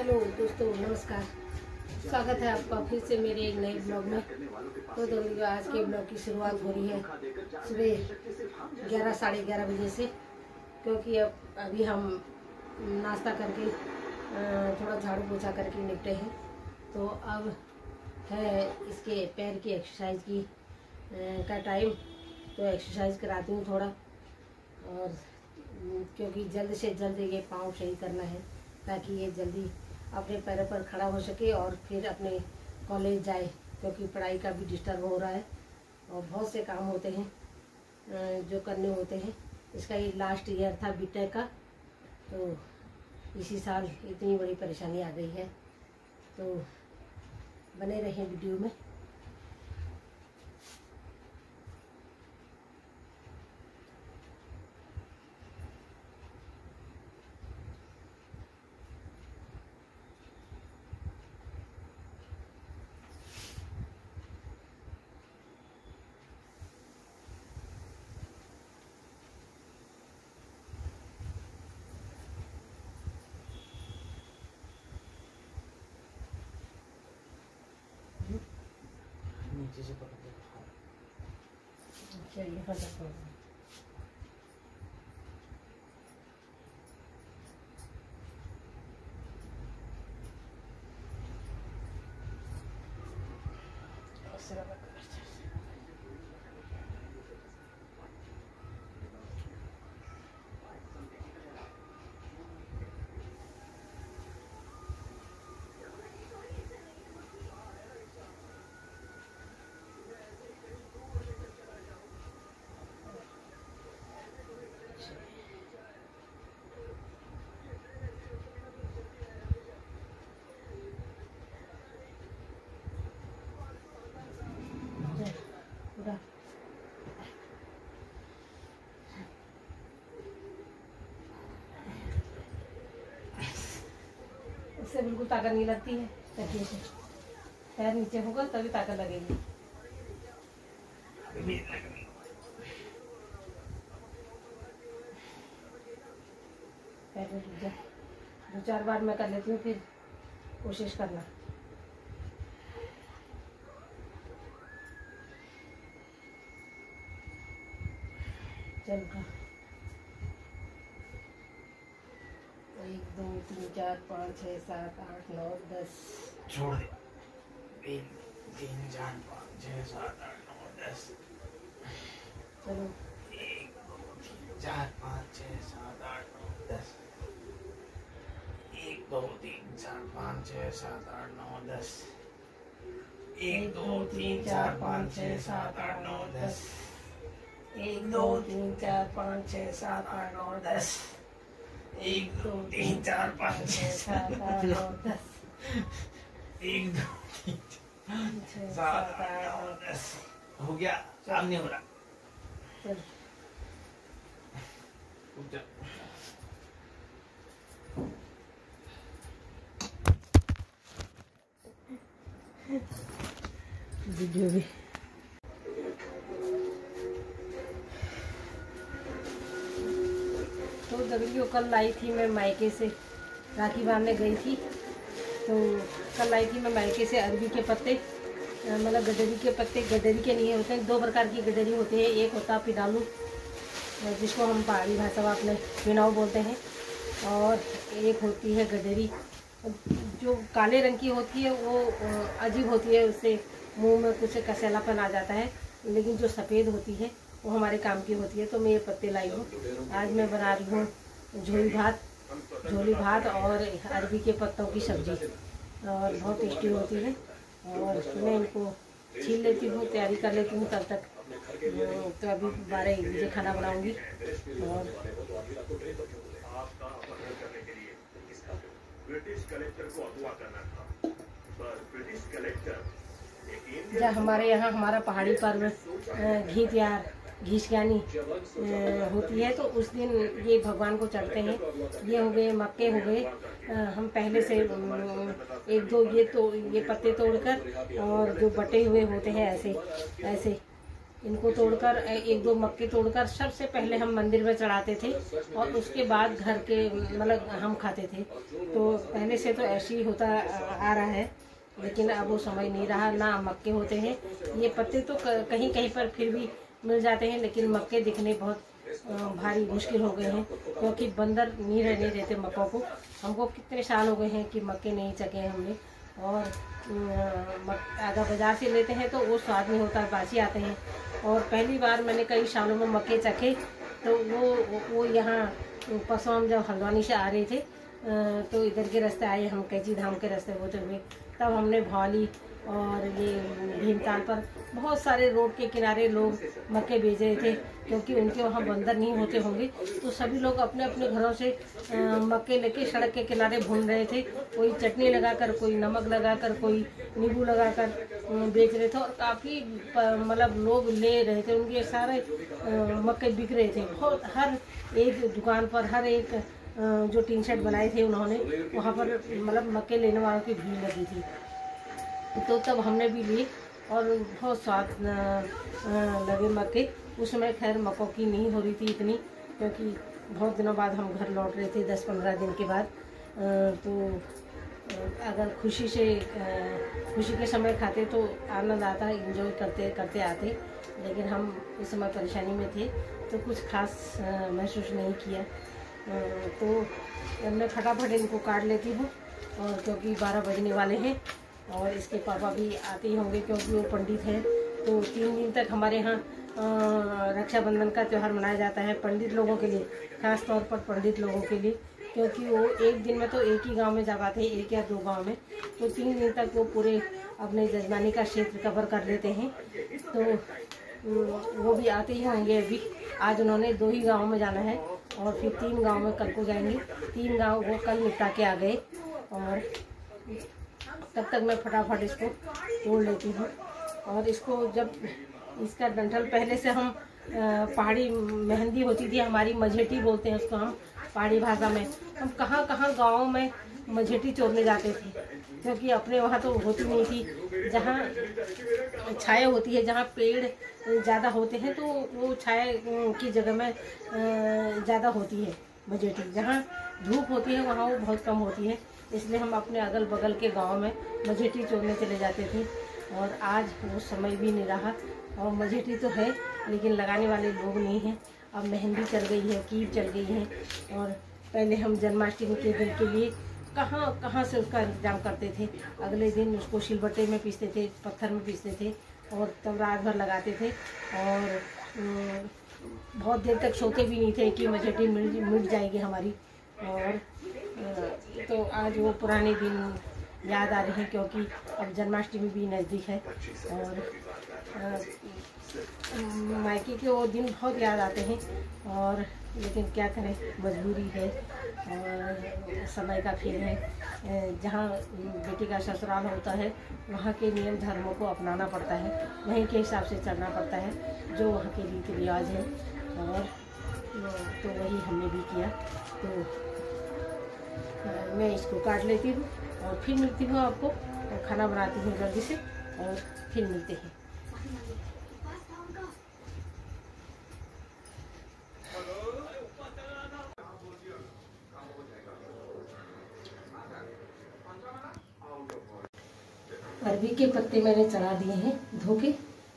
Hello दोस्तों, नमस्कार। स्वागत है आपका फिर से मेरे एक नए ब्लॉग में। तो दोस्तों, आज के ब्लॉग की शुरुआत हो रही है सुबह 11 साढ़े 11 बजे से, क्योंकि अभी हम नाश्ता करके थोड़ा झाड़ू पोछा करके निपटे हैं। तो अब है इसके पैर की एक्सरसाइज की का टाइम, तो एक्सरसाइज कराती हूँ थोड़ा। और क्योंकि जल्द से जल्द ये पाँव सही करना है ताकि ये जल्दी अपने पैरों पर खड़ा हो सके और फिर अपने कॉलेज जाए, क्योंकि पढ़ाई का भी डिस्टर्ब हो रहा है और बहुत से काम होते हैं जो करने होते हैं। इसका ये लास्ट ईयर था बीटेक का, तो इसी साल इतनी बड़ी परेशानी आ गई है। तो बने रहें वीडियो में। नीचे से पकड़ के चलिए फटाफट। इससे बिल्कुल ताकत नहीं लगती है। तकिए से पैर नीचे होगा तभी ताकत लगेगी। पैर में रुक जा, 2-4 बार मैं कर लेती हूँ, फिर कोशिश करना। चल का 1 2 3 4 5 6 7 8 9 10 छोड़ दे। 1 3 4 5 6 7 8 9 10। चलो 1 2 3 4 5 6 7 8 9 10। 1 2 3 4 5 6 7 8 9 10। 1 2 3 4 5 6 7 8 9 10। 1 2 3 4 5 6 7 8 9 10। 1 2 3 4 5 6 7 8 9 10। 1 2 3 4 7 8 9 10। हो गया? अब नहीं हो रहा। चल रुक जा। वीडियो भी तो दबलियो कल लाई थी मैं मायके से, राखी बांधने गई थी। तो कल लाई थी मैं मायके से अरबी के पत्ते, मतलब गडरी के पत्ते। गडरी के नहीं होते हैं, 2 प्रकार की गडरी होती है। एक होता है पिनालू, जिसको हम पहाड़ी भाषा में अपने पिनाऊ बोलते हैं, और एक होती है गडरी जो काले रंग की होती है। वो अजीब होती है, उससे मुंह में कुछ कसैलापन आ जाता है। लेकिन जो सफ़ेद होती है वो हमारे काम की होती है। तो मैं ये पत्ते लाई हूँ। आज मैं बना रही हूँ झोली भात और अरबी के पत्तों की सब्जी, और बहुत टेस्टी होती है। और मैं इनको छील लेती हूँ, तैयारी कर लेती हूँ तब तक। तो अभी 12-1 बजे खाना बनाऊँगी। और ब्रिटिश कलेक्टर को अगवा करना था, पर ब्रिटिश कलेक्टर जब हमारे यहाँ हमारा पहाड़ी पर्व घीचगानी होती है, तो उस दिन ये भगवान को चढ़ते हैं। ये हो गए मक्के हो गए। हम पहले से 1-2 ये पत्ते तोड़कर, और जो बटे हुए होते हैं ऐसे इनको तोड़कर 1-2 मक्के तोड़कर सबसे पहले हम मंदिर में चढ़ाते थे और उसके बाद घर के मतलब हम खाते थे। तो पहले से तो ऐसे ही होता आ रहा है, लेकिन अब वो समय नहीं रहा। ना मक्के होते हैं, ये पत्ते तो कहीं कहीं पर फिर भी मिल जाते हैं, लेकिन मक्के दिखने बहुत भारी मुश्किल हो गए हैं, क्योंकि बंदर नहीं रहने देते मक्कों को। हमको कितने साल हो गए हैं कि मक्के नहीं चखे हमने। और अगर बाज़ार से लेते हैं तो वो स्वाद नहीं होता, बासी आते हैं। और पहली बार मैंने कई सालों में मक्के चखे, तो वो यहाँ परसों हम जब हल्द्वानी से आ रहे थे तो इधर के रास्ते आए हम, कैची धाम के रास्ते होते हुए, तब हमने भौली और ये भीमताल पर बहुत सारे रोड के किनारे लोग मक्के बेच रहे थे, क्योंकि उनके वहाँ बंदर नहीं होते होंगे। तो सभी लोग अपने अपने घरों से मक्के लेके सड़क के किनारे भून रहे थे। कोई चटनी लगाकर, कोई नमक लगाकर, कोई नींबू लगाकर बेच रहे थे। और काफ़ी मतलब लोग ले रहे थे, उनके सारे मक्के बिक रहे थे। बहुत हर एक दुकान पर, हर एक जो टीन शेड बनाए थे उन्होंने, वहाँ पर मतलब मक्के लेने वालों की भीड़ लगी थी। तो तब हमने भी लिए और बहुत स्वाद लगे मक्के। उस समय खैर मक्कों की नहीं हो रही थी इतनी, क्योंकि बहुत दिनों बाद हम घर लौट रहे थे, 10-15 दिन के बाद। तो अगर खुशी के समय खाते तो आनंद आता, एंजॉय करते करते आते। लेकिन हम इस समय परेशानी में थे तो कुछ खास महसूस नहीं किया। तो मैं फटाफट इनको काट लेती हूँ, और क्योंकि 12 बजने वाले हैं और इसके पापा भी आते ही होंगे, क्योंकि वो पंडित हैं। तो 3 दिन तक हमारे यहाँ रक्षाबंधन का त्यौहार मनाया जाता है पंडित लोगों के लिए, खास तौर पर पंडित लोगों के लिए, क्योंकि वो एक दिन में तो एक ही गांव में जा पाते हैं, 1 या 2 गांव में। तो 3 दिन तक वो पूरे अपने जजमानी का क्षेत्र कवर कर लेते हैं। तो वो भी आते ही होंगे। अभी आज उन्होंने 2 ही गाँव में जाना है और फिर 3 गाँव में कल को जाएंगे। 3 गाँव वो कल निपटा के आ गए, और तब तक मैं फटाफट इसको तोड़ लेती हूँ। और इसको जब इसका डंठल पहले से हम पहाड़ी मेहंदी होती थी हमारी, मझेटी बोलते हैं उसको हम पहाड़ी भाषा में। हम कहाँ कहाँ गाँव में मझेटी चोरने जाते थे, क्योंकि अपने वहाँ तो होती नहीं थी। जहाँ छाया होती है, जहाँ पेड़ ज़्यादा होते हैं, तो वो छाया की जगह में ज़्यादा होती है मझेटी। जहाँ धूप होती है वहाँ वो बहुत कम होती है, इसलिए हम अपने अगल बगल के गांव में मझेटी चोरने चले जाते थे। और आज वो समय भी नहीं रहा, और मझेटी तो है लेकिन लगाने वाले लोग नहीं हैं। अब मेहंदी चल गई है, कीप चल गई है। और पहले हम जन्माष्टमी के दिन के लिए कहाँ कहाँ से उसका इंतजाम करते थे। अगले दिन उसको सिलबट्टे में पीसते थे, पत्थर में पीसते थे, और तब रात भर लगाते थे। और बहुत देर तक सोते भी नहीं थे कि मझेटी मिट जाएगी हमारी। और तो आज वो पुराने दिन याद आ रहे हैं, क्योंकि अब जन्माष्टमी भी नज़दीक है। और मायके के वो दिन बहुत याद आते हैं, और लेकिन क्या करें, मजबूरी है और समय का खेल है। जहाँ बेटी का ससुराल होता है वहाँ के नियम धर्मों को अपनाना पड़ता है, वहीं के हिसाब से चलना पड़ता है, जो वहाँ के रीति रिवाज है। और तो वही हमने भी किया। तो मैं इसको काट लेती हूँ और फिर मिलती हूँ आपको, और खाना बनाती हूँ जल्दी से, और फिर मिलते हैं। अरबी के पत्ते मैंने चढ़ा दिए हैं धो के,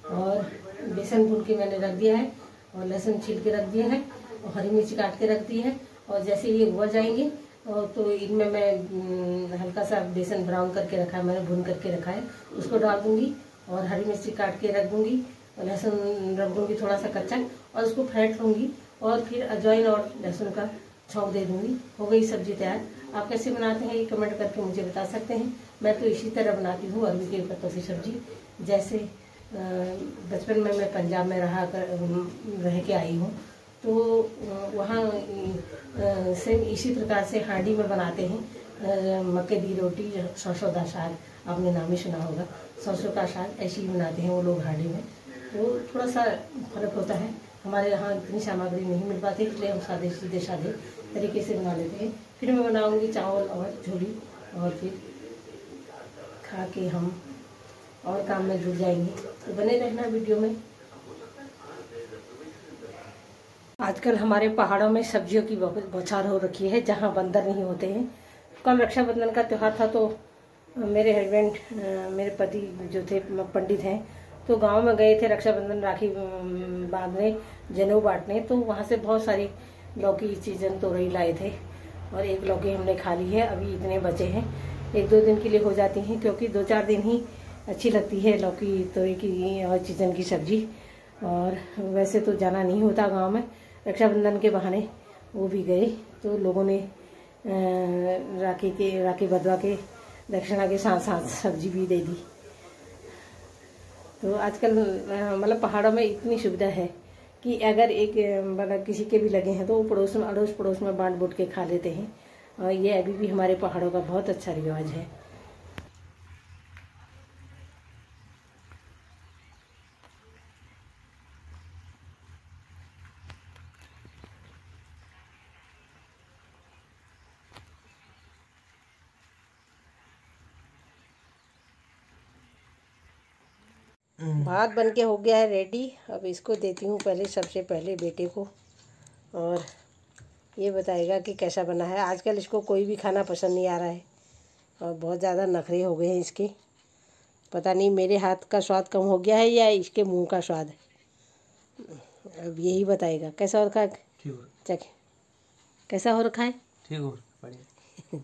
और बेसन भून के मैंने रख दिया है, और लहसुन छील के रख दिया है, और हरी मिर्च काट के रख दी है। और जैसे ये उबल जाएंगे तो इनमें मैं हल्का सा बेसन ब्राउन करके रखा है, मैंने भून करके रखा है, उसको डाल दूंगी, और हरी मिर्ची काट के रख दूंगी, और लहसुन रख दूंगी थोड़ा सा कच्चा, और उसको फेंट लूँगी, और फिर अजवाइन और लहसुन का छौंक दे दूंगी। हो गई सब्जी तैयार। आप कैसे बनाते हैं ये कमेंट करके मुझे बता सकते हैं। मैं तो इसी तरह बनाती हूँ अरबी के पत्तों की सब्जी। जैसे बचपन में मैं पंजाब में रह के आई हूँ, तो वहाँ सेम इसी प्रकार से हांडी में बनाते हैं। मक्के की रोटी, सरसों का साग, आपने नाम ही सुना होगा, सरसों का साग ऐसे ही बनाते हैं वो लोग हांडी में। तो थोड़ा सा फर्क होता है, हमारे यहाँ इतनी सामग्री नहीं मिल पाती, इसलिए हम सीधे सादे तरीके से बना लेते हैं। फिर मैं बनाऊँगी चावल और झोली, और फिर खा के हम और काम में जुट जाएंगे। तो बने रहना वीडियो में। आजकल हमारे पहाड़ों में सब्जियों की बहुत बौछार हो रखी है, जहाँ बंदर नहीं होते हैं। कल रक्षाबंधन का त्यौहार था, तो मेरे हस्बैंड, मेरे पति जो थे पंडित हैं, तो गांव में गए थे रक्षाबंधन राखी बांधने, जनेऊ बांटने। तो वहाँ से बहुत सारी लौकी चीज़न तोरई लाए थे और एक लौकी हमने खा ली है। अभी इतने बचे हैं, 1-2 दिन के लिए हो जाती हैं, क्योंकि 2-4 दिन ही अच्छी लगती है लौकी तोरई की और चीज़न की सब्जी। और वैसे तो जाना नहीं होता गांव में, रक्षाबंधन के बहाने वो भी गए। तो लोगों ने राखी बधवा के दक्षिणा के साथ साथ सब्जी भी दे दी। तो आजकल मतलब पहाड़ों में इतनी सुविधा है कि अगर एक मतलब किसी के भी लगे हैं तो वो अड़ोस पड़ोस में बांट बूट के खा लेते हैं। और ये अभी भी हमारे पहाड़ों का बहुत अच्छा रिवाज है। भात बन के हो गया है रेडी। अब इसको देती हूँ पहले, सबसे पहले बेटे को, और ये बताएगा कि कैसा बना है। आजकल इसको कोई भी खाना पसंद नहीं आ रहा है और बहुत ज़्यादा नखरे हो गए हैं इसके। पता नहीं मेरे हाथ का स्वाद कम हो गया है या इसके मुंह का स्वाद। अब यही बताएगा कैसा हो रखा है। चख कैसा हो रखा है। ठीक हो बढ़िया।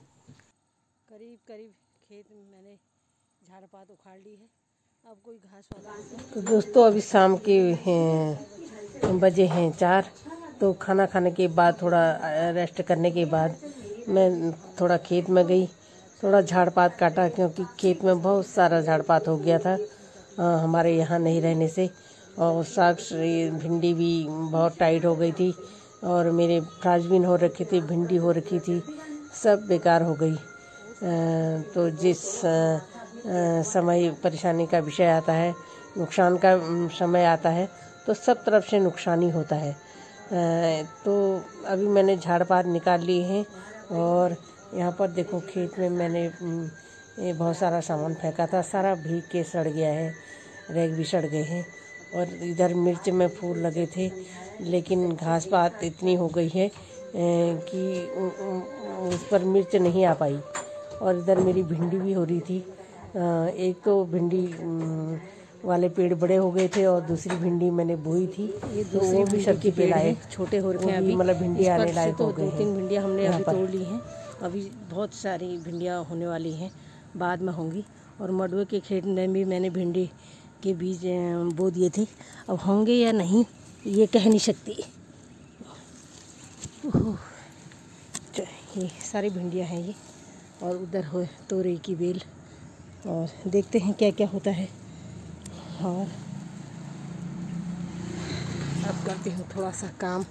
करीब खेत में मैंने झाड़ पात उखाड़ ली है, अब कोई घास वाला। तो दोस्तों अभी शाम के बजे हैं 4। तो खाना खाने के बाद, थोड़ा रेस्ट करने के बाद, मैं थोड़ा खेत में गई, थोड़ा झाड़ पात काटा, क्योंकि खेत में बहुत सारा झाड़ पात हो गया था हमारे यहाँ नहीं रहने से। और साग भिंडी भी बहुत टाइट हो गई थी, और मेरे फ्रांसबीन हो रखी थी, भिंडी हो रखी थी, सब बेकार हो गई। तो जिस समय परेशानी का विषय आता है, नुकसान का समय आता है, तो सब तरफ से नुकसान ही होता है। तो अभी मैंने झाड़ पात निकाल लिए हैं, और यहाँ पर देखो खेत में मैंने बहुत सारा सामान फेंका था, सारा भीग के सड़ गया है, रैक भी सड़ गए हैं। और इधर मिर्च में फूल लगे थे, लेकिन घास पात इतनी हो गई है कि उस पर मिर्च नहीं आ पाई। और इधर मेरी भिंडी भी हो रही थी। एक तो भिंडी वाले पेड़ बड़े हो गए थे, और दूसरी भिंडी मैंने बोई थी, ये दूसरी भी सब्जी पे लाए, छोटे हो रखे हैं अभी, मतलब भिंडी आने लायक हो गए। 2-3 भिंडियाँ हमने अभी तोड़ ली हैं, अभी बहुत सारी भिंडियाँ होने वाली हैं, बाद में होंगी। और मडुए के खेत में भी मैंने भिंडी के बीज बो दिए थे, अब होंगे या नहीं ये कह नहीं सकती। ये सारी भिंडियाँ हैं ये, और उधर हो तोरई की बेल, और देखते हैं क्या क्या होता है। और अब करती हूँ थोड़ा सा काम,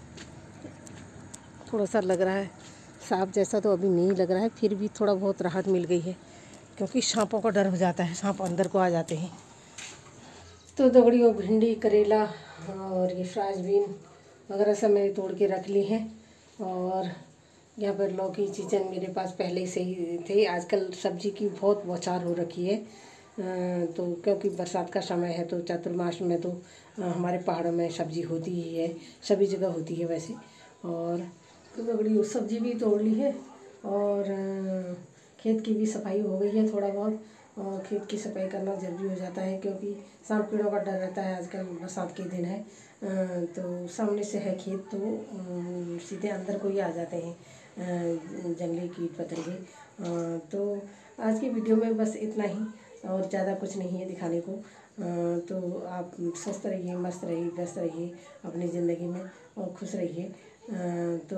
थोड़ा सा लग रहा है सांप जैसा तो अभी नहीं लग रहा है, फिर भी थोड़ा बहुत राहत मिल गई है, क्योंकि सांपों का डर हो जाता है, सांप अंदर को आ जाते हैं। तो दगड़ियों, भिंडी, करेला और ये फ्रांसबीन वगैरह सब मैंने तोड़ के रख ली हैं। और यहाँ पर लौकी चिकन मेरे पास पहले से ही थे। आजकल सब्जी की बहुत बौछार हो रखी है, तो क्योंकि बरसात का समय है, तो चातुर्मास में तो हमारे पहाड़ों में सब्जी होती ही है, सभी जगह होती है वैसे। और तो दगड़ियों सब्जी भी तोड़ ली है, और खेत की भी सफाई हो गई है थोड़ा बहुत। और खेत की सफाई करना ज़रूरी हो जाता है, क्योंकि सांप कीड़ों का डर रहता है। आजकल बरसात के दिन है, तो सामने से है खेत, तो सीधे अंदर को ही आ जाते हैं जंगली कीट पतंगे। तो आज की वीडियो में बस इतना ही, और ज़्यादा कुछ नहीं है दिखाने को। तो आप स्वस्थ रहिए, मस्त रहिए, व्यस्त रहिए अपनी ज़िंदगी में, और खुश रहिए। तो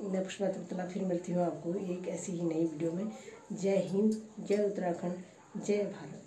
मैं पुष्पा तुलतला फिर मिलती हूँ आपको एक ऐसी ही नई वीडियो में। जय हिंद, जय उत्तराखंड, जय भारत।